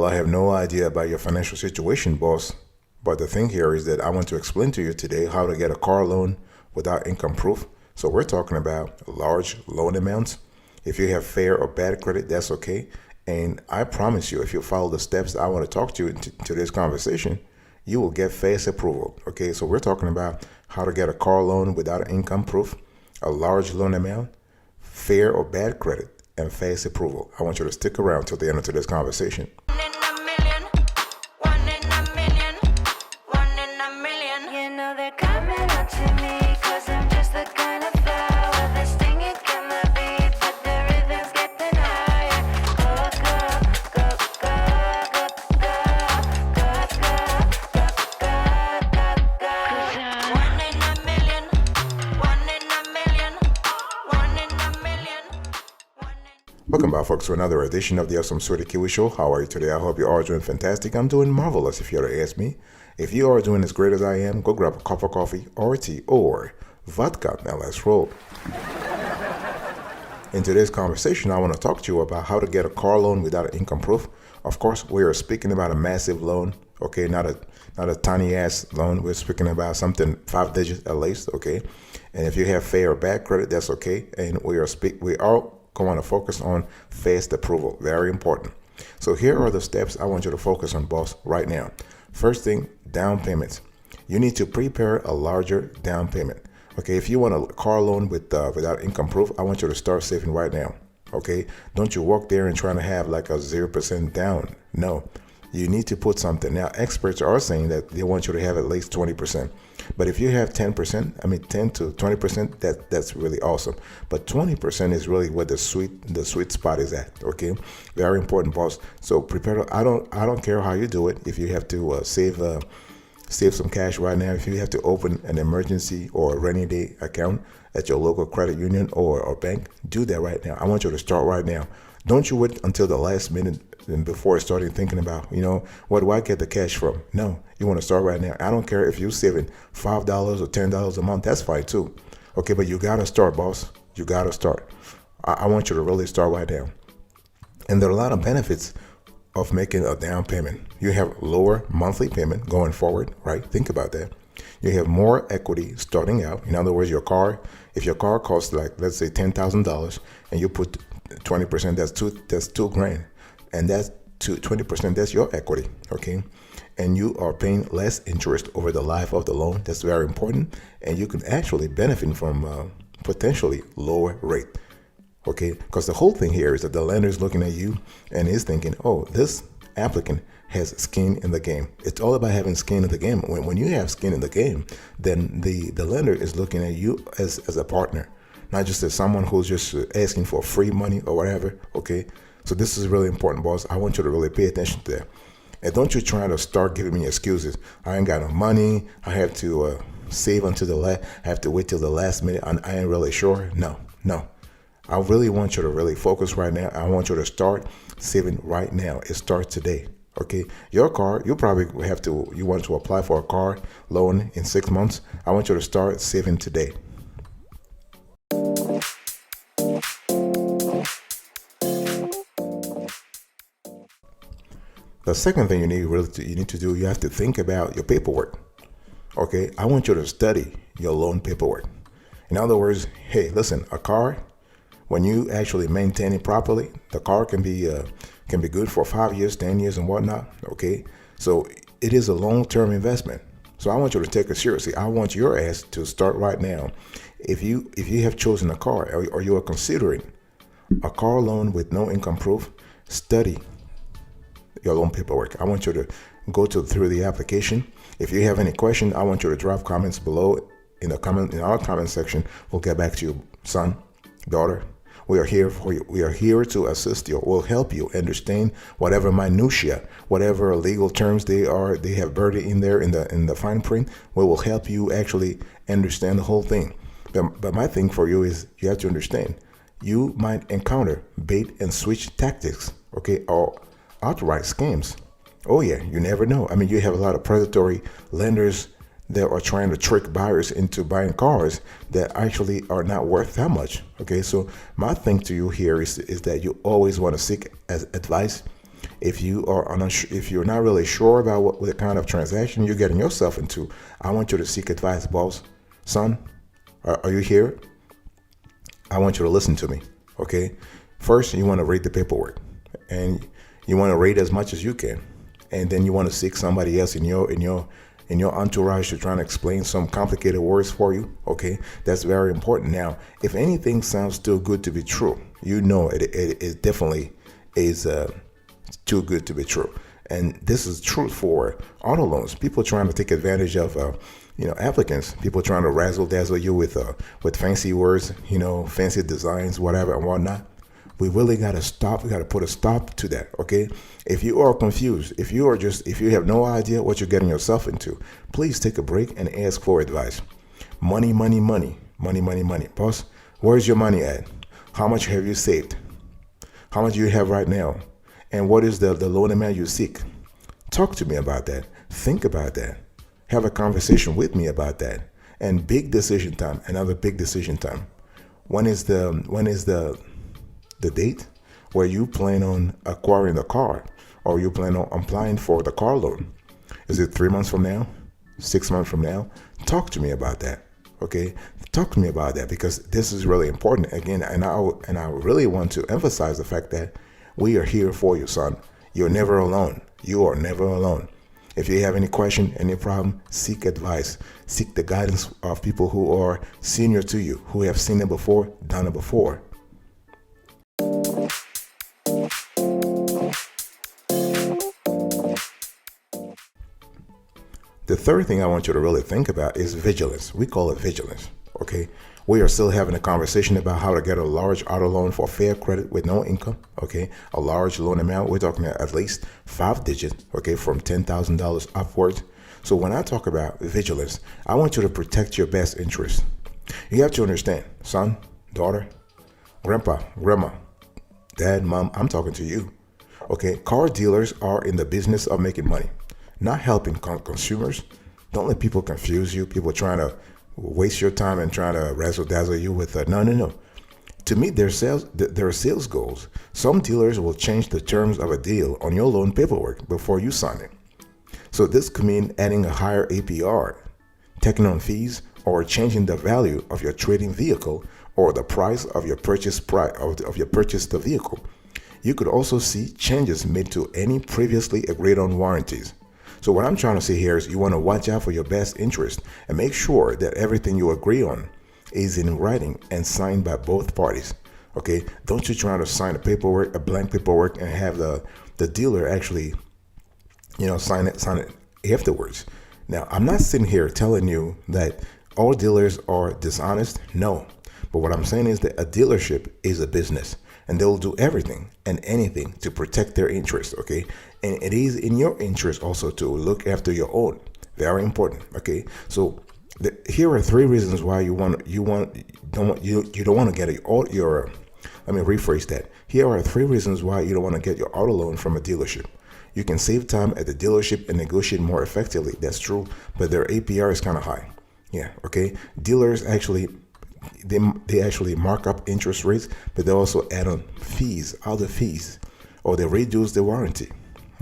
Well, I have no idea about your financial situation, boss. But the thing here is that I want to explain to you today how to get a car loan without income proof. So we're talking about large loan amounts. If you have fair or bad credit, that's okay. And I promise you, if you follow the steps I want to talk to you in today's conversation, you will get fast approval. Okay, so we're talking about how to get a car loan without income proof, a large loan amount, fair or bad credit, and fast approval. I want you to stick around till the end of today's conversation. One in a million, one in a million, one in a million. You know they're coming up to me, cause I'm just the kind of flower with a stinging kind of beat, but the rhythm's getting higher. Go, go, go, go, go, go, go, go, go, go. One in a million, one in a million, one in a million, one in. Welcome back, folks, to another edition of the Awesome Sweetie Kiwi Show. How are you today? I hope you are doing fantastic. I'm doing marvelous, if you were to ask me. If you are doing as great as I am, go grab a cup of coffee or tea or vodka. Now let's roll. In today's conversation, I want to talk to you about how to get a car loan without an income proof. Of course, we are speaking about a massive loan, okay, not a tiny ass loan. We're speaking about something 5 digits at least, okay. And if you have fair or bad credit, that's okay. And we are going to focus on fast approval. Very important. So here are the steps I want you to focus on, boss, right now. First thing, down payments. You need to prepare a larger down payment. Okay, if you want a car loan without income proof, I want you to start saving right now. Okay, don't you walk there and trying to have like a 0% down. No, you need to put something. Now, experts are saying that they want you to have at least 20%. But if you have 10%, 10 to 20%, that's really awesome. But 20% is really where the sweet spot is at. Okay, very important, boss. So prepare. I don't care how you do it. If you have to save some cash right now, if you have to open an emergency or a rainy day account at your local credit union or bank, do that right now. I want you to start right now. Don't you wait until the last minute and before starting thinking about, where do I get the cash from? No, you want to start right now. I don't care if you're saving $5 or $10 a month. That's fine too. Okay, but you got to start, boss. You got to start. I want you to really start right now. And there are a lot of benefits of making a down payment. You have lower monthly payment going forward, right? Think about that. You have more equity starting out. In other words, if your car costs like, let's say $10,000 and you put 20%, that's $2,000. And that's 20%, that's your equity, okay? And you are paying less interest over the life of the loan. That's very important. And you can actually benefit from potentially lower rate, okay? Because the whole thing here is that the lender is looking at you and is thinking, oh, this applicant has skin in the game. It's all about having skin in the game. When you have skin in the game, then the lender is looking at you as a partner, not just as someone who's just asking for free money or whatever, okay? So this is really important, boss. I want you to really pay attention to that. And don't you try to start giving me excuses. I ain't got no money. I have to save until the last. I have to wait till the last minute. I ain't really sure. No. I really want you to really focus right now. I want you to start saving right now. It starts today. Okay, your car, you probably you want to apply for a car loan in 6 months. I want you to start saving today. The second thing you need to do, you have to think about your paperwork. Okay, I want you to study your loan paperwork. In other words, hey, listen, a car, when you actually maintain it properly, the car can be good for 5 years, 10 years, and whatnot. Okay, so it is a long-term investment. So I want you to take it seriously. I want your ass to start right now. If you have chosen a car or you are considering a car loan with no income proof, study your loan paperwork. I want you to go through the application. If you have any question, I want you to drop comments below in our comment section. We'll get back to you, son, daughter. We are here for you. We are here to assist you. We'll help you understand whatever minutia, whatever legal terms they have buried in there in the fine print. We will help you actually understand the whole thing. But my thing for you is you have to understand you might encounter bait and switch tactics, okay, or outright scams. Oh yeah, you never know. I mean, you have a lot of predatory lenders that are trying to trick buyers into buying cars that actually are not worth that much. Okay, so my thing to you here is that you always want to seek advice If if you're not really sure about what kind of transaction you're getting yourself into, I want you to seek advice, boss. Son, are you here? I want you to listen to me, okay? First, you want to read the paperwork, and you want to read as much as you can, and then you want to seek somebody else in your entourage to try and explain some complicated words for you, okay? That's very important. Now, if anything sounds too good to be true, you know it definitely is too good to be true. And this is true for auto loans. People trying to take advantage of applicants, people trying to razzle dazzle you with fancy words, fancy designs, whatever and whatnot. We really got to stop. We got to put a stop to that. Okay. If you are confused, if you have no idea what you're getting yourself into, please take a break and ask for advice. Money, money, money, money, money, money. Boss, where's your money at? How much have you saved? How much do you have right now? And what is the loan amount you seek? Talk to me about that. Think about that. Have a conversation with me about that. And big decision time, another big decision time. When is the date where you plan on acquiring the car, or you plan on applying for the car loan? Is it 3 months from now? 6 months from now? Talk to me about that. Okay, talk to me about that, because this is really important. Again, and I really want to emphasize the fact that we are here for you, son. You're never alone. You are never alone. If you have any question, any problem, seek advice. Seek the guidance of people who are senior to you, who have seen it before, done it before. The third thing I want you to really think about is vigilance. We call it vigilance, okay? We are still having a conversation about how to get a large auto loan for fair credit with no income, okay? A large loan amount, we're talking at least 5 digits, okay, from $10,000 upwards. So when I talk about vigilance, I want you to protect your best interest. You have to understand, son, daughter, grandpa, grandma, dad, mom, I'm talking to you, okay? Car dealers are in the business of making money, not helping consumers. Don't let people confuse you. People trying to waste your time and trying to razzle dazzle you with no. To meet their sales goals, some dealers will change the terms of a deal on your loan paperwork before you sign it. So this could mean adding a higher APR, taking on fees, or changing the value of your trading vehicle or the price of your purchased vehicle. You could also see changes made to any previously agreed on warranties. So what I'm trying to say here is you want to watch out for your best interest and make sure that everything you agree on is in writing and signed by both parties. Okay? Don't you try to sign a blank paperwork and have the dealer actually, sign it afterwards. Now, I'm not sitting here telling you that all dealers are dishonest. No. But what I'm saying is that a dealership is a business, and they will do everything and anything to protect their interests, okay? And it is in your interest also to look after your own. Very important, okay? So here are 3 reasons why you don't want to get your. Let me rephrase that. Here are 3 reasons why you don't want to get your auto loan from a dealership. You can save time at the dealership and negotiate more effectively. That's true, but their APR is kind of high. Yeah, okay. Dealers actually. They actually mark up interest rates, but they also add on other fees, or they reduce the warranty.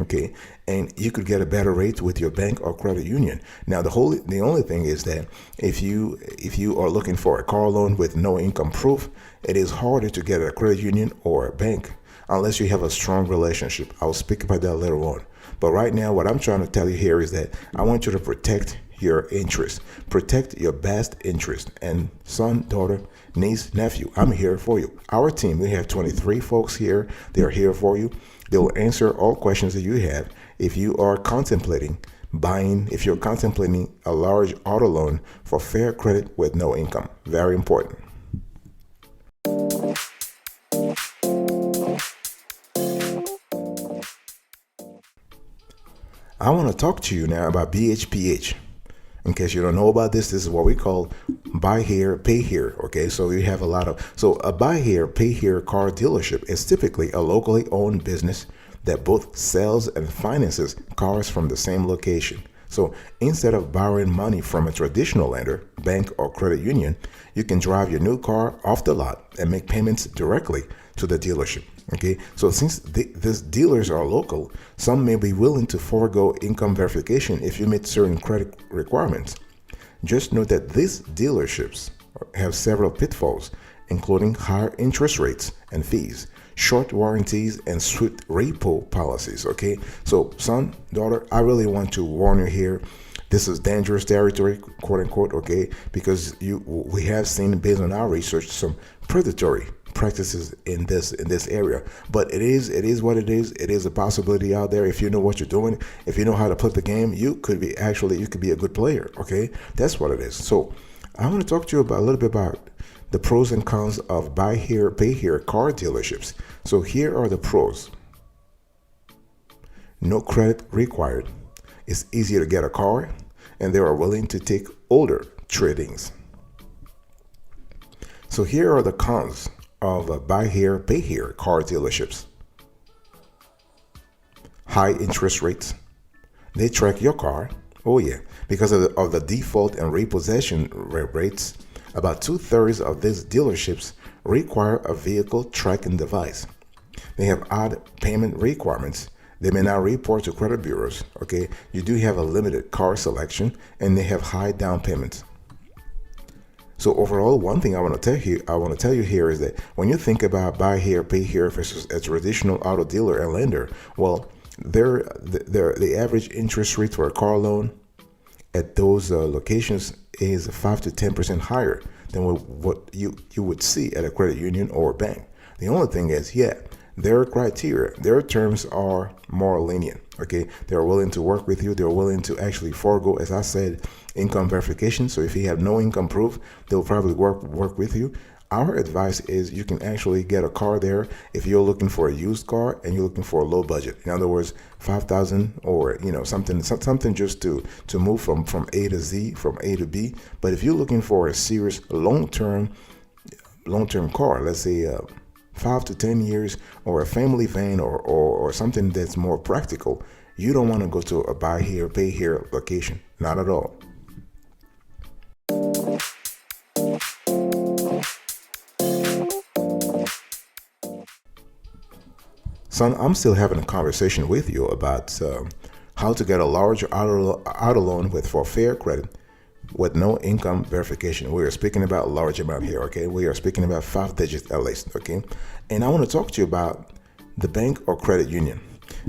Okay, and you could get a better rate with your bank or credit union. Now, the only thing is that if you are looking for a car loan with no income proof, it is harder to get a credit union or a bank unless you have a strong relationship. I'll speak about that later on. But right now, what I'm trying to tell you here is that I want you to protect your interest. Protect your best interest. And son, daughter, niece, nephew, I'm here for you. Our team, we have 23 folks here. They're here for you. They will answer all questions that you have. If you are contemplating a large auto loan for fair credit with no income. Very important. I want to talk to you now about BHPH. In case you don't know about this is what we call buy here, pay here. Okay, so you have a buy here, pay here car dealership is typically a locally owned business that both sells and finances cars from the same location. So instead of borrowing money from a traditional lender, bank or credit union, you can drive your new car off the lot and make payments directly to the dealership. Okay, so since these dealers are local, some may be willing to forego income verification if you meet certain credit requirements. Just note that these dealerships have several pitfalls, including higher interest rates and fees, short warranties, and strict repo policies. Okay, so son, daughter, I really want to warn you here. This is dangerous territory, quote unquote. Okay, because we have seen, based on our research, some predatory practices in this area. But it is what it is. It is a possibility out there. If you know what you're doing, if you know how to play the game, you could be a good player. Okay, that's what it is. So I want to talk to you about a little bit about the pros and cons of buy here, pay here car dealerships. So here are the pros. No credit required. It's easier to get a car, and they are willing to take older trade-ins. So here are the cons of buy here, pay here car dealerships. High interest rates. They track your car. Oh yeah, because of the default and repossession rates. About 2/3 of these dealerships require a vehicle tracking device. They have odd payment requirements. They may not report to credit bureaus. Okay, you do have a limited car selection, and they have high down payments. So overall, one thing I want to tell you here is that when you think about buy here, pay here versus a traditional auto dealer and lender, well, the average interest rate for a car loan at those locations is 5 to 10% higher than what you would see at a credit union or bank. The only thing is, yeah, their criteria, their terms are more lenient. Okay, they're willing to work with you. They're willing to actually forego, as I said, income verification. So if you have no income proof, they'll probably work with you. Our advice is you can actually get a car there if you're looking for a used car and you're looking for a low budget. In other words, 5,000 or something just to move from A to Z, from A to B. But if you're looking for a serious long-term car, let's say 5 to 10 years, or a family van, or something that's more practical, you don't want to go to a buy here, pay here location. Not at all. Son, I'm still having a conversation with you about how to get a large auto loan for fair credit with no income verification. We are speaking about large amount here, okay? We are speaking about 5 digits at least, okay? And I want to talk to you about the bank or credit union.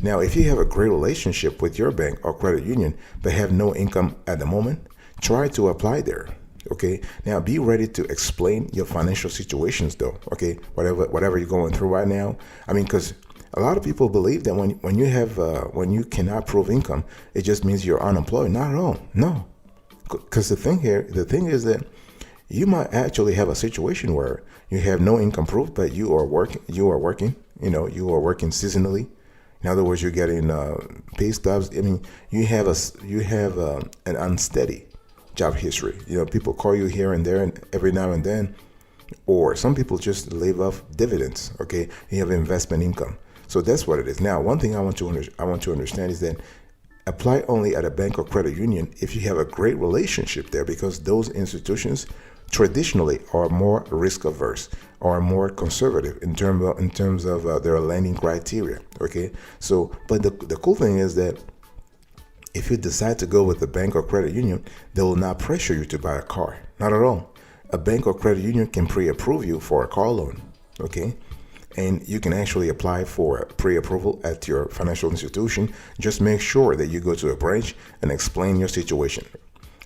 Now, if you have a great relationship with your bank or credit union but have no income at the moment, try to apply there. Okay. Now, be ready to explain your financial situations, though. Okay, whatever you're going through right now. I mean, because a lot of people believe that when you cannot prove income, it just means you're unemployed. Not at all. No, because the thing is that you might actually have a situation where you have no income proof, but you are working. You are working seasonally. In other words, you're getting pay stubs. I mean, you have an unsteady job history. People call you here and there, and every now and then, or some people just live off dividends. Okay, you have investment income. So that's what it is. Now, one thing I want to understand is that apply only at a bank or credit union if you have a great relationship there, because those institutions traditionally are more risk averse or more conservative in terms of their lending criteria. Okay, so but the cool thing is that if you decide to go with a bank or credit union, they will not pressure you to buy a car. Not at all. A bank or credit union can pre-approve you for a car loan. Okay. And you can actually apply for pre-approval at your financial institution. Just make sure that you go to a branch and explain your situation.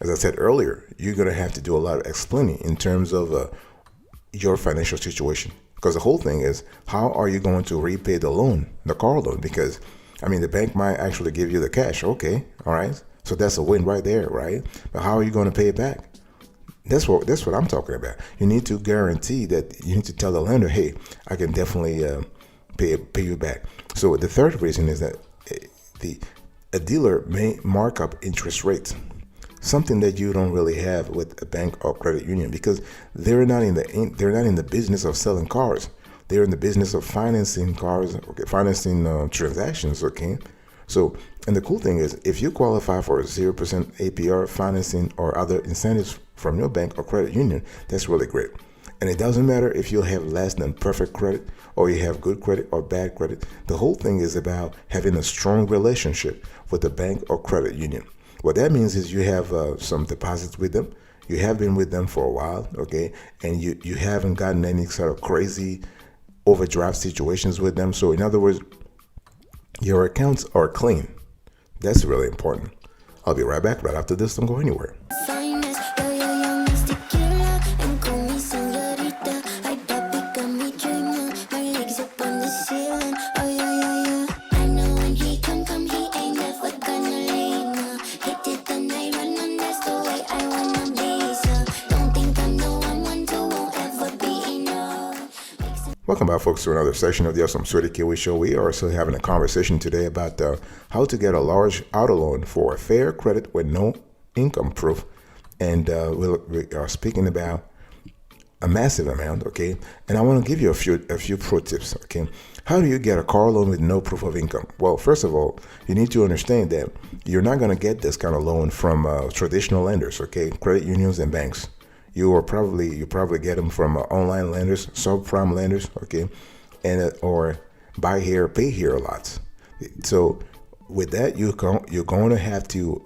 As I said earlier, you're going to have to do a lot of explaining in terms of your financial situation. Because the whole thing is, how are you going to repay the loan, the car loan? Because, I mean, the bank might actually give you the cash. Okay, all right. So that's a win right there, right? But how are you going to pay it back? That's what I'm talking about. You need to guarantee that you need to tell the lender, hey, I can definitely pay you back. So the third reason is that a dealer may mark up interest rates, something that you don't really have with a bank or credit union, because they're not in the business of selling cars. They're in the business of financing cars, okay, financing transactions. Okay. So, and the cool thing is, if you qualify for 0% APR financing or other incentives from your bank or credit union, that's really great. And it doesn't matter if you have less than perfect credit or you have good credit or bad credit. The whole thing is about having a strong relationship with the bank or credit union. What that means is you have some deposits with them. You have been with them for a while, okay? And you haven't gotten any sort of crazy overdraft situations with them. So in other words, your accounts are clean. That's really important. I'll be right back right after this. Don't go anywhere. Finest, yo, yo, yo, Mr. Killer, and call me señorita. I got got me dreaming. My legs up on the ceiling. Oh yeah, yeah, yeah. I know when he come, he ain't never gonna leave. No. Hit it the night run, and that's the way I wanna be. So don't think I'm the one to won't ever be enough. Welcome back, folks, to another session of the Awesome Sweetie Kiwi Show. We are still having a conversation today about how to get a large auto loan for a fair credit with no income proof. And we are speaking about a massive amount, okay? And I want to give you a few pro tips, okay? How do you get a car loan with no proof of income? Well, first of all, you need to understand that you're not going to get this kind of loan from traditional lenders, okay? Credit unions and banks. You probably get them from online lenders, subprime lenders, okay, and or buy here, pay here lots. So with that, you're going to have to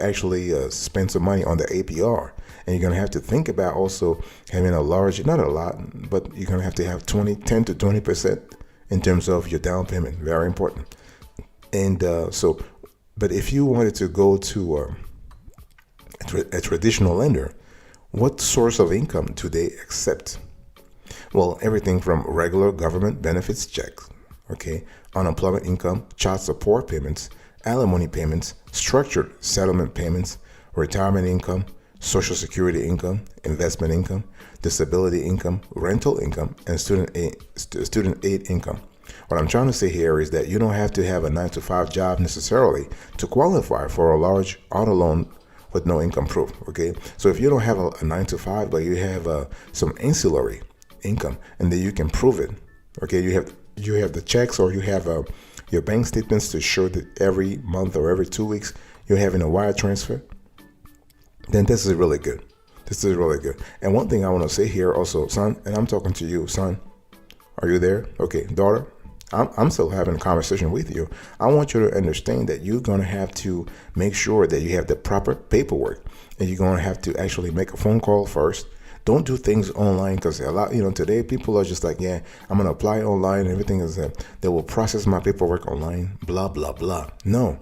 actually spend some money on the APR, and you're going to have to think about also having a large, not a lot, but you're going to have 10 to 20% in terms of your down payment. Very important. And but if you wanted to go to a traditional lender, what source of income do they accept? Well, everything from regular government benefits checks, okay, unemployment income, child support payments, alimony payments, structured settlement payments, retirement income, social security income, investment income, disability income, rental income, and student aid income. What I'm trying to say here is that you don't have to have a 9-to-5 job necessarily to qualify for a large auto loan with no income proof, okay? So if you don't have a 9-to-5, but you have some ancillary income, and then you can prove it, okay? You have the checks, or you have your bank statements to show that every month or every 2 weeks you're having a wire transfer, then this is really good. This is really good. And one thing I want to say here also, son, and I'm talking to you, son, are you there? Okay, daughter, I'm still having a conversation with you. I want you to understand that you're going to have to make sure that you have the proper paperwork, and you're going to have to actually make a phone call first. Don't do things online, because a lot, today people are just like, yeah, I'm going to apply online. Everything is they will process my paperwork online, blah, blah, blah. No.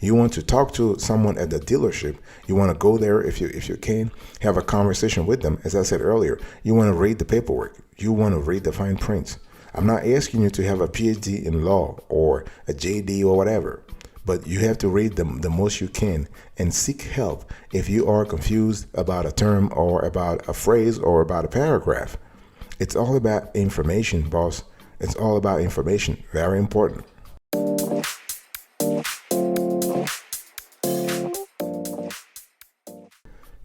You want to talk to someone at the dealership. You want to go there if you can, have a conversation with them. As I said earlier, you want to read the paperwork. You want to read the fine prints. I'm not asking you to have a PhD in law or a JD or whatever, but you have to read them the most you can and seek help if you are confused about a term or about a phrase or about a paragraph. It's all about information, boss. It's all about information. Very important.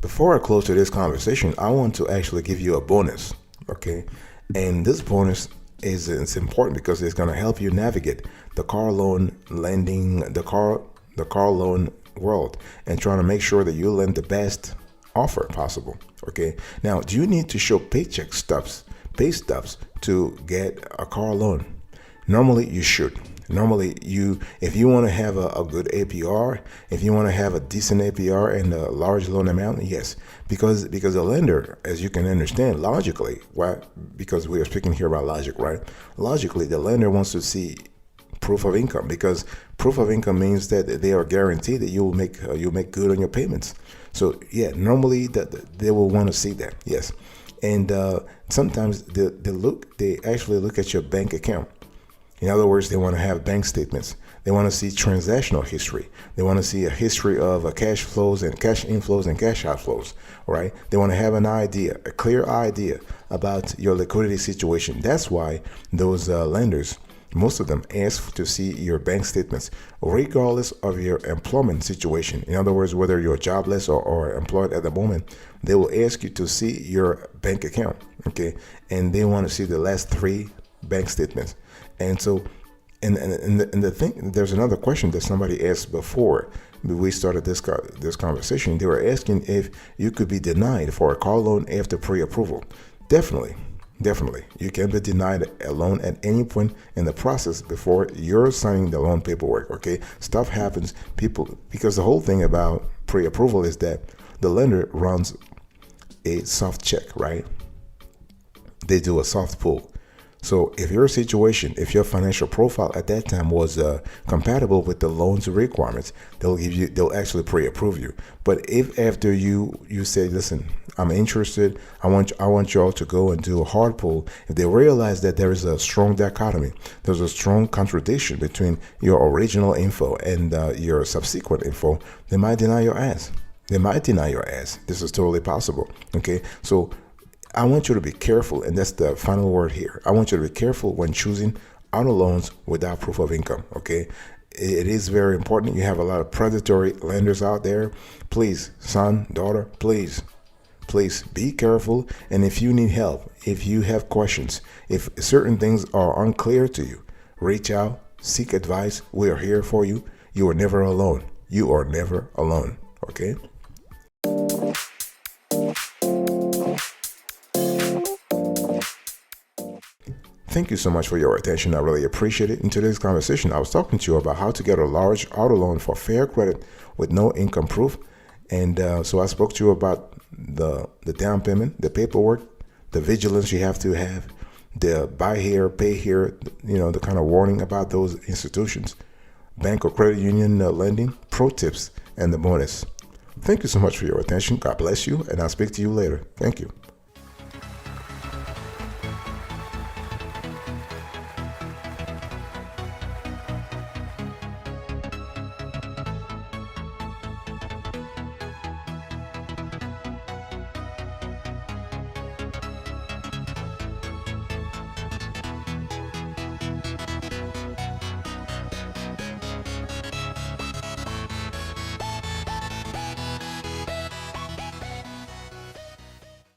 Before I close to this conversation, I want to actually give you a bonus, okay? And this bonus it's important because it's going to help you navigate the car loan lending, the car loan world, and trying to make sure that you lend the best offer possible, okay? Now, do you need to show pay stubs to get a car loan? Normally, you should. Normally, if you want to have a good APR, if you want to have a decent APR and a large loan amount, yes, because the lender, as you can understand logically, why? Because we are speaking here about logic, right? Logically, the lender wants to see proof of income, because proof of income means that they are guaranteed that you'll make good on your payments. So yeah, normally they will want to see that, yes, and sometimes they actually look at your bank account. In other words, they want to have bank statements. They want to see transactional history. They want to see a history of cash flows and cash inflows and cash outflows, right? They want to have a clear idea about your liquidity situation. That's why those lenders, most of them, ask to see your bank statements, regardless of your employment situation. In other words, whether you're jobless or employed at the moment, they will ask you to see your bank account, okay? And they want to see the last 3 bank statements. And so, and the thing, there's another question that somebody asked before we started this conversation. They were asking if you could be denied for a car loan after pre-approval. Definitely, definitely. You can be denied a loan at any point in the process before you're signing the loan paperwork. Okay, stuff happens. People, because the whole thing about pre-approval is that the lender runs a soft check, right? They do a soft pull. So if your situation, if your financial profile at that time was compatible with the loan's requirements, they'll actually pre-approve you. But if after you say, listen, I'm interested, I want y'all to go and do a hard pull, if they realize that there is a strong dichotomy, there's a strong contradiction between your original info and your subsequent info, they might deny your ass. They might deny your ass. This is totally possible. Okay, so I want you to be careful, and that's the final word here. I want you to be careful when choosing auto loans without proof of income, okay? It is very important. You have a lot of predatory lenders out there. Please, son, daughter, please be careful. And if you need help, if you have questions, if certain things are unclear to you, reach out, seek advice. We are here for you. You are never alone. You are never alone, okay? Thank you so much for your attention. I really appreciate it. In today's conversation, I was talking to you about how to get a large auto loan for fair credit with no income proof. And so I spoke to you about the down payment, the paperwork, the vigilance you have to have, the buy here, pay here, the kind of warning about those institutions, bank or credit union lending, pro tips, and the bonus. Thank you so much for your attention. God bless you, and I'll speak to you later. Thank you.